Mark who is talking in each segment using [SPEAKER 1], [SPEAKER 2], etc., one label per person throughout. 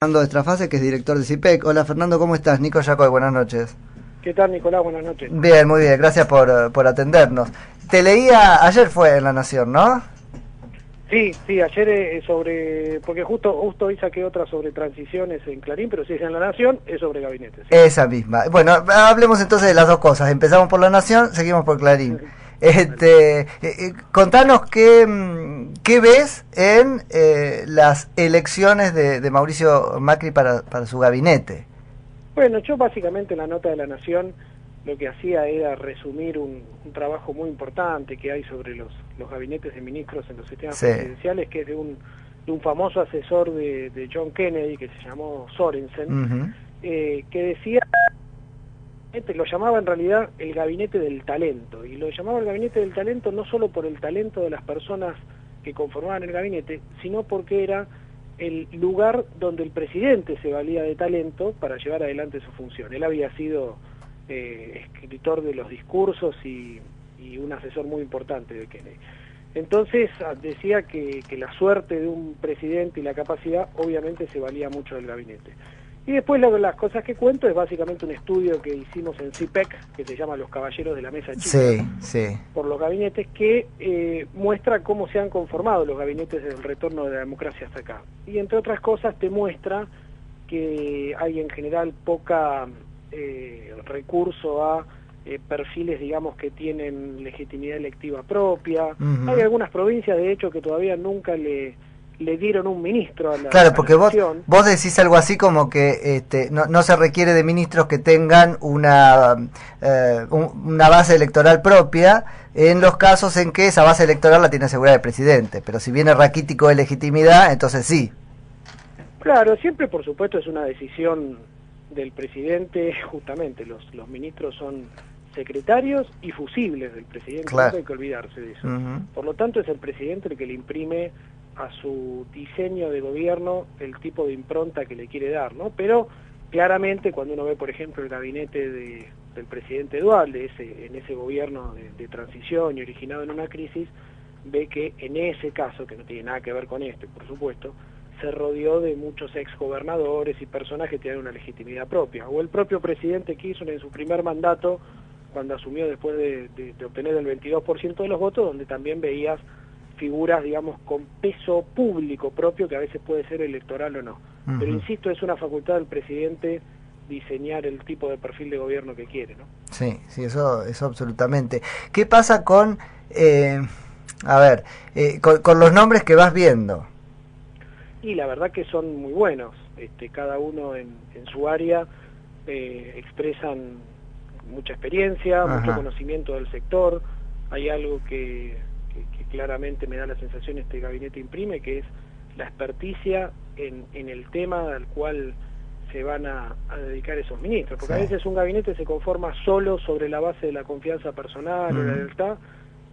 [SPEAKER 1] Fernando Estrafase, que es director de CIPEC. Hola Fernando, ¿cómo estás? Nico Yacoy, buenas noches.
[SPEAKER 2] ¿Qué tal, Nicolás? Buenas noches.
[SPEAKER 1] Bien, muy bien, gracias por atendernos. Te leía, ayer fue en La Nación, ¿no?
[SPEAKER 2] Sí, ayer porque justo hoy saqué otra sobre transiciones en Clarín, pero si es en La Nación, es sobre gabinetes. ¿Sí?
[SPEAKER 1] Esa misma. Bueno, hablemos entonces de las dos cosas. Empezamos por La Nación, seguimos por Clarín. Contanos qué ves en las elecciones de Mauricio Macri para su gabinete.
[SPEAKER 2] Bueno, yo básicamente en la nota de La Nación lo que hacía era resumir un trabajo muy importante que hay sobre los gabinetes de ministros en los sistemas presidenciales, que es de un famoso asesor de John Kennedy, que se llamó Sorensen, que decía, lo llamaba en realidad el gabinete del talento, y lo llamaba el gabinete del talento no solo por el talento de las personas que conformaban el gabinete, sino porque era el lugar donde el presidente se valía de talento para llevar adelante su función. Él había sido escritor de los discursos y un asesor muy importante de Kennedy. Entonces decía que la suerte de un presidente y la capacidad obviamente se valía mucho del gabinete. Y después las cosas que cuento es básicamente un estudio que hicimos en CIPEC, que se llama Los Caballeros de la Mesa Chica, por los gabinetes, que muestra cómo se han conformado los gabinetes desde el retorno de la democracia hasta acá. Y entre otras cosas te muestra que hay en general poca recurso a perfiles, digamos, que tienen legitimidad electiva propia. Hay algunas provincias, de hecho, que todavía nunca le dieron un ministro a la
[SPEAKER 1] Claro, porque
[SPEAKER 2] nación.
[SPEAKER 1] vos decís algo así como que no se requiere de ministros que tengan una base electoral propia en los casos en que esa base electoral la tiene asegurada el presidente, pero si viene raquítico de legitimidad, entonces sí.
[SPEAKER 2] Claro, siempre por supuesto es una decisión del presidente, justamente los ministros son secretarios y fusibles del presidente,
[SPEAKER 1] claro.
[SPEAKER 2] No hay que olvidarse de eso. Por lo tanto es el presidente el que le imprime a su diseño de gobierno el tipo de impronta que le quiere dar, ¿no? Pero claramente cuando uno ve, por ejemplo, el gabinete del presidente Dualde, en ese gobierno de transición y originado en una crisis, ve que en ese caso, que no tiene nada que ver con este, por supuesto, se rodeó de muchos exgobernadores y personas que tienen una legitimidad propia. O el propio presidente Kirchner en su primer mandato, cuando asumió después de obtener el 22% de los votos, donde también veías figuras, digamos, con peso público propio, que a veces puede ser electoral o no. Pero insisto, es una facultad del presidente diseñar el tipo de perfil de gobierno que quiere, ¿no?
[SPEAKER 1] Sí, eso absolutamente. ¿Qué pasa con con los nombres que vas viendo?
[SPEAKER 2] Y la verdad que son muy buenos, cada uno en su área expresan mucha experiencia, mucho conocimiento del sector. Hay algo que claramente me da la sensación este gabinete imprime, que es la experticia en el tema al cual se van a dedicar esos ministros, porque a veces un gabinete se conforma solo sobre la base de la confianza personal o la lealtad,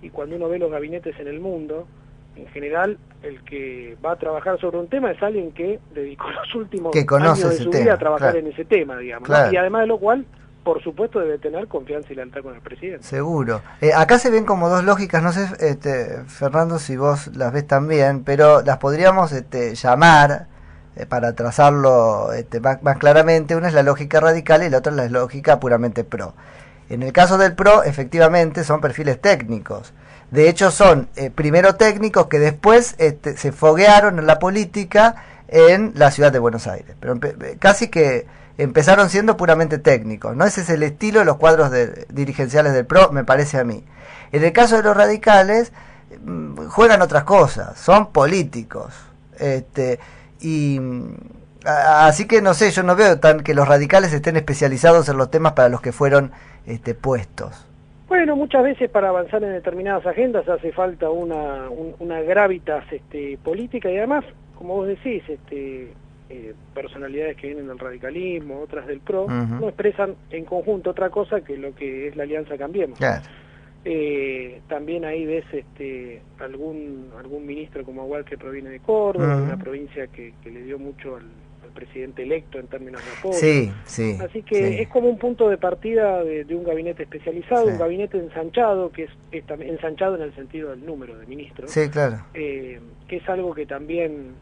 [SPEAKER 2] y cuando uno ve los gabinetes en el mundo, en general, el que va a trabajar sobre un tema es alguien que dedicó los últimos años de su vida a trabajar en ese tema, digamos, ¿no? Y además de lo cual, por supuesto, debe tener confianza y lealtad con el presidente.
[SPEAKER 1] Seguro. Acá se ven como dos lógicas, no sé, Fernando, si vos las ves también, pero las podríamos llamar, para trazarlo más claramente. Una es la lógica radical y la otra es la lógica puramente pro. En el caso del pro, efectivamente, son perfiles técnicos. De hecho, son primero técnicos que después se foguearon en la política en la ciudad de Buenos Aires. Pero casi que empezaron siendo puramente técnicos, ¿no? Ese es el estilo de los cuadros dirigenciales del PRO, me parece a mí. En el caso de los radicales, juegan otras cosas, son políticos. Así que no sé, yo no veo tan que los radicales estén especializados en los temas para los que fueron puestos.
[SPEAKER 2] Bueno, muchas veces para avanzar en determinadas agendas hace falta una gravitas política, y además, como vos decís, personalidades que vienen del radicalismo, otras del PRO, no expresan en conjunto otra cosa que lo que es la Alianza Cambiemos.
[SPEAKER 1] Claro.
[SPEAKER 2] También ahí ves algún ministro como Agual, que proviene de Córdoba, una provincia que le dio mucho al presidente electo en términos de apoyo.
[SPEAKER 1] Sí.
[SPEAKER 2] Así que es como un punto de partida de un gabinete especializado, un gabinete ensanchado, que es ensanchado en el sentido del número de ministros.
[SPEAKER 1] Sí, claro.
[SPEAKER 2] Que es algo que también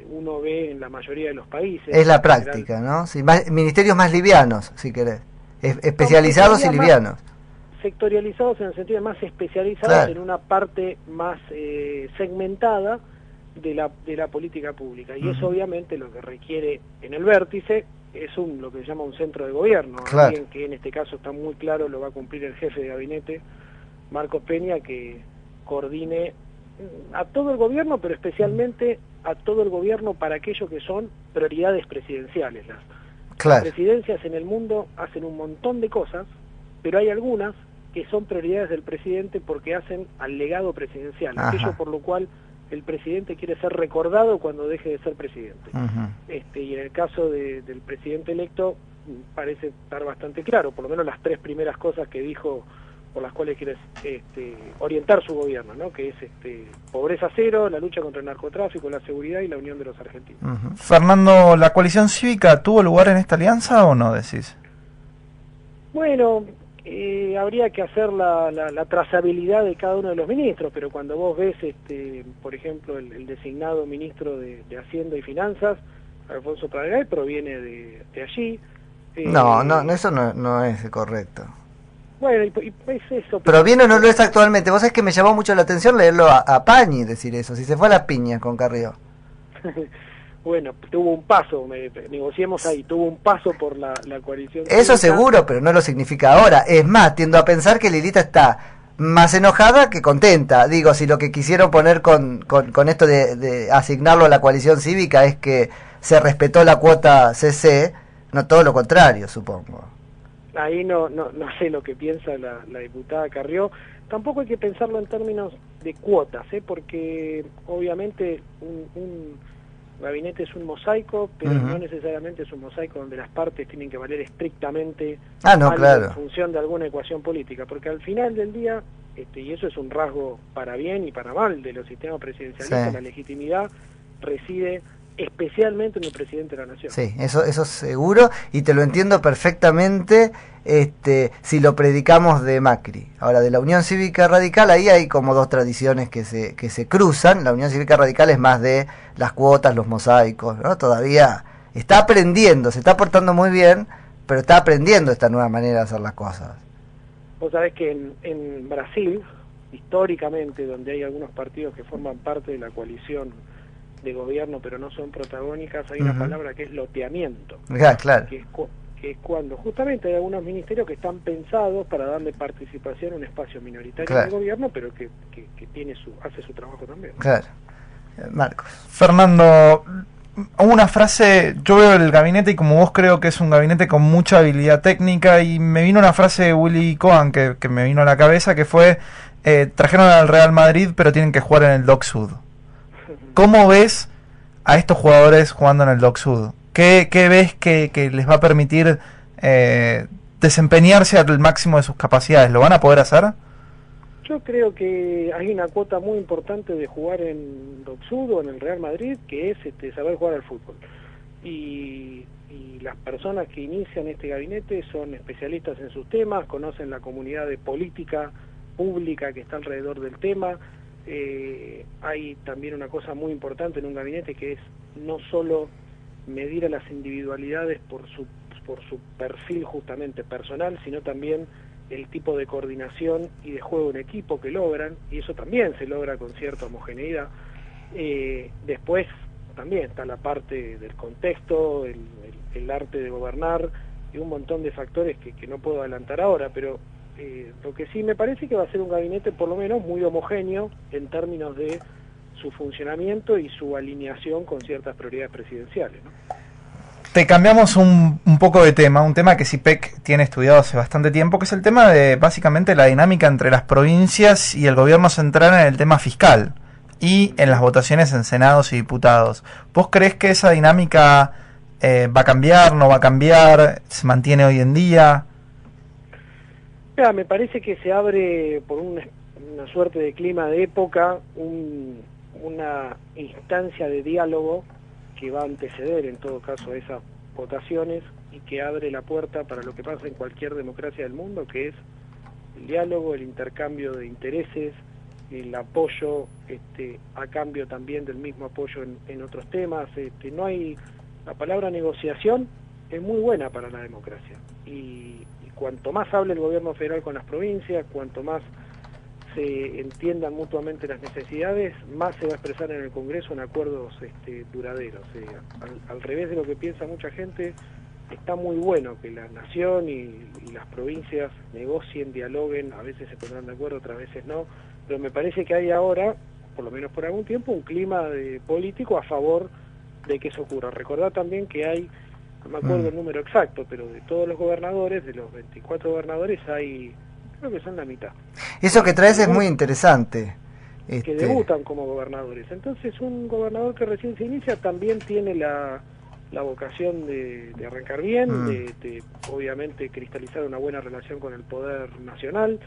[SPEAKER 2] uno ve en la mayoría de los países.
[SPEAKER 1] Es la práctica, ¿no? Sí, ministerios más livianos, si querés. Especializados y livianos.
[SPEAKER 2] Sectorializados en el sentido de más especializados, claro, en una parte más segmentada de la política pública. Y eso obviamente lo que requiere en el vértice es lo que se llama un centro de gobierno, claro, alguien que en este caso está muy claro, lo va a cumplir el jefe de gabinete, Marcos Peña, que coordine a todo el gobierno, pero especialmente a todo el gobierno para aquello que son prioridades presidenciales. Las presidencias en el mundo hacen un montón de cosas, pero hay algunas que son prioridades del presidente porque hacen al legado presidencial, aquello por lo cual el presidente quiere ser recordado cuando deje de ser presidente. Y en el caso del presidente electo parece estar bastante claro, por lo menos las 3 primeras cosas que dijo por las cuales quiere orientar su gobierno, ¿no? Que es pobreza cero, la lucha contra el narcotráfico, la seguridad y la unión de los argentinos.
[SPEAKER 3] Fernando, ¿la coalición cívica tuvo lugar en esta alianza o no, decís?
[SPEAKER 2] Bueno, habría que hacer la trazabilidad de cada uno de los ministros, pero cuando vos ves, por ejemplo, el designado ministro de Hacienda y Finanzas, Alfonso Pradegay, proviene de allí.
[SPEAKER 1] No, eso no es correcto.
[SPEAKER 2] Bueno, y es eso.
[SPEAKER 1] Pero bien o no lo es actualmente. Vos sabés que me llamó mucho la atención leerlo a Pañi decir eso, si se fue a las piñas con Carrió.
[SPEAKER 2] Bueno, tuvo un paso, negociemos ahí, tuvo un paso por la coalición.
[SPEAKER 1] Eso seguro, pero no lo significa ahora. Es más, tiendo a pensar que Lilita está más enojada que contenta. Digo, si lo que quisieron poner con esto de asignarlo a la coalición cívica es que se respetó la cuota CC, no todo lo contrario, supongo.
[SPEAKER 2] Ahí no sé lo que piensa la diputada Carrió. Tampoco hay que pensarlo en términos de cuotas, porque obviamente un gabinete es un mosaico, pero no necesariamente es un mosaico donde las partes tienen que valer estrictamente
[SPEAKER 1] claro,
[SPEAKER 2] en función de alguna ecuación política, porque al final del día, y eso es un rasgo para bien y para mal de los sistemas presidencialistas, la legitimidad reside especialmente en el presidente de la nación.
[SPEAKER 1] Sí, eso seguro, y te lo entiendo perfectamente si lo predicamos de Macri. Ahora, de la Unión Cívica Radical, ahí hay como 2 tradiciones que se cruzan. La Unión Cívica Radical es más de las cuotas, los mosaicos, ¿no? Todavía está aprendiendo, se está portando muy bien, pero está aprendiendo esta nueva manera de hacer las cosas.
[SPEAKER 2] Vos sabés que en Brasil, históricamente, donde hay algunos partidos que forman parte de la coalición de gobierno pero no son protagónicas, hay una palabra que es loteamiento,
[SPEAKER 1] claro,
[SPEAKER 2] que es cuando justamente hay algunos ministerios que están pensados para darle participación a un espacio minoritario del gobierno, pero que hace su trabajo también.
[SPEAKER 1] Claro. Marcos.
[SPEAKER 3] Fernando, una frase, yo veo el gabinete y como vos creo que es un gabinete con mucha habilidad técnica, y me vino una frase de Willy Cohen que me vino a la cabeza, que fue trajeron al Real Madrid pero tienen que jugar en el Dock Sud. ¿Cómo ves a estos jugadores jugando en el Dock Sud? ¿Qué ves que les va a permitir desempeñarse al máximo de sus capacidades? ¿Lo van a poder hacer?
[SPEAKER 2] Yo creo que hay una cuota muy importante de jugar en Dock Sud o en el Real Madrid, que es saber jugar al fútbol. Y las personas que inician este gabinete son especialistas en sus temas, conocen la comunidad de política pública que está alrededor del tema. Hay también una cosa muy importante en un gabinete, que es no solo medir a las individualidades por su perfil justamente personal, sino también el tipo de coordinación y de juego en equipo que logran, y eso también se logra con cierta homogeneidad. Después también está la parte del contexto, el arte de gobernar y un montón de factores que no puedo adelantar ahora, pero lo que sí me parece que va a ser un gabinete por lo menos muy homogéneo en términos de su funcionamiento y su alineación con ciertas prioridades presidenciales, ¿no?
[SPEAKER 3] Te cambiamos un poco de tema, un tema que CIPEC tiene estudiado hace bastante tiempo, que es el tema de básicamente la dinámica entre las provincias y el gobierno central en el tema fiscal y en las votaciones en senados y diputados. ¿Vos creés que esa dinámica va a cambiar, no va a cambiar, se mantiene hoy en día?
[SPEAKER 2] Me parece que se abre por una suerte de clima de época una instancia de diálogo que va a anteceder en todo caso a esas votaciones y que abre la puerta para lo que pasa en cualquier democracia del mundo, que es el diálogo, el intercambio de intereses, el apoyo a cambio también del mismo apoyo en otros temas. No hay, la palabra negociación es muy buena para la democracia, y cuanto más hable el gobierno federal con las provincias, cuanto más se entiendan mutuamente las necesidades, más se va a expresar en el Congreso en acuerdos duraderos. Al revés de lo que piensa mucha gente, está muy bueno que la nación y las provincias negocien, dialoguen, a veces se pondrán de acuerdo, otras veces no, pero me parece que hay ahora, por lo menos por algún tiempo, un clima político a favor de que eso ocurra. Recordad también que hay, no me acuerdo el número exacto, pero de todos los gobernadores, de los 24 gobernadores, hay, creo que son la mitad.
[SPEAKER 1] Eso que traes es muy interesante.
[SPEAKER 2] Que debutan como gobernadores. Entonces un gobernador que recién se inicia también tiene la vocación de arrancar bien, de obviamente cristalizar una buena relación con el poder nacional.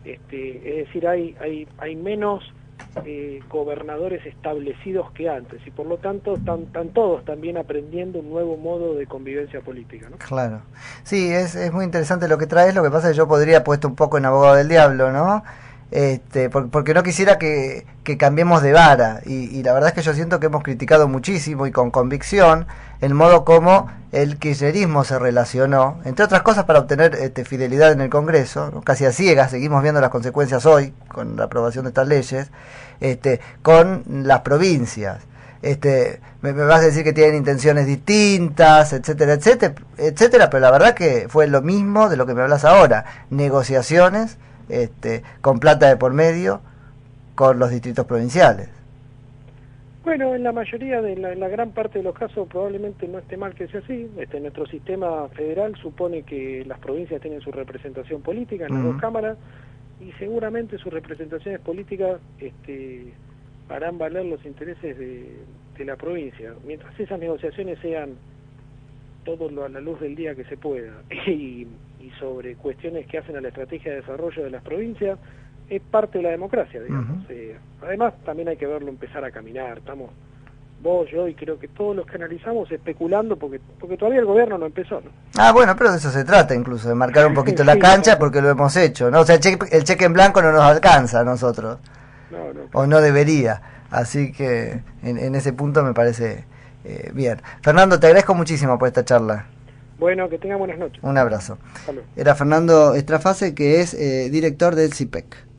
[SPEAKER 2] Es decir, hay menos gobernadores establecidos que antes, y por lo tanto están todos también aprendiendo un nuevo modo de convivencia política, ¿no?
[SPEAKER 1] Claro. Sí, es muy interesante lo que traes. Lo que pasa es que yo podría puesto un poco en abogado del diablo, ¿no? Porque no quisiera que cambiemos de vara, y la verdad es que yo siento que hemos criticado muchísimo y con convicción el modo como el kirchnerismo se relacionó, entre otras cosas para obtener fidelidad en el Congreso, ¿no? Casi a ciegas, seguimos viendo las consecuencias hoy con la aprobación de estas leyes, con las provincias. Me vas a decir que tienen intenciones distintas, etcétera, etcétera, etcétera, pero la verdad que fue lo mismo de lo que me hablas ahora, negociaciones con plata de por medio con los distritos provinciales.
[SPEAKER 2] Bueno, en la mayoría en la gran parte de los casos probablemente no esté mal que sea así. Nuestro sistema federal supone que las provincias tienen su representación política en las dos cámaras, y seguramente sus representaciones políticas harán valer los intereses de la provincia, mientras esas negociaciones sean todo a la luz del día que se pueda, y sobre cuestiones que hacen a la estrategia de desarrollo de las provincias, es parte de la democracia, digamos. Además, también hay que verlo empezar a caminar. Estamos vos, yo y creo que todos los que analizamos especulando, porque todavía el gobierno no empezó, ¿no?
[SPEAKER 1] Ah, bueno, pero de eso se trata incluso, de marcar un poquito la cancha, porque lo hemos hecho, ¿no? O sea, el cheque en blanco no nos alcanza a nosotros, o no debería. Así que en ese punto me parece bien. Fernando, te agradezco muchísimo por esta charla.
[SPEAKER 2] Bueno, que tengan buenas noches.
[SPEAKER 1] Un abrazo.
[SPEAKER 2] Hasta luego.
[SPEAKER 1] Era Fernando Estrafase, que es director del CIPEC.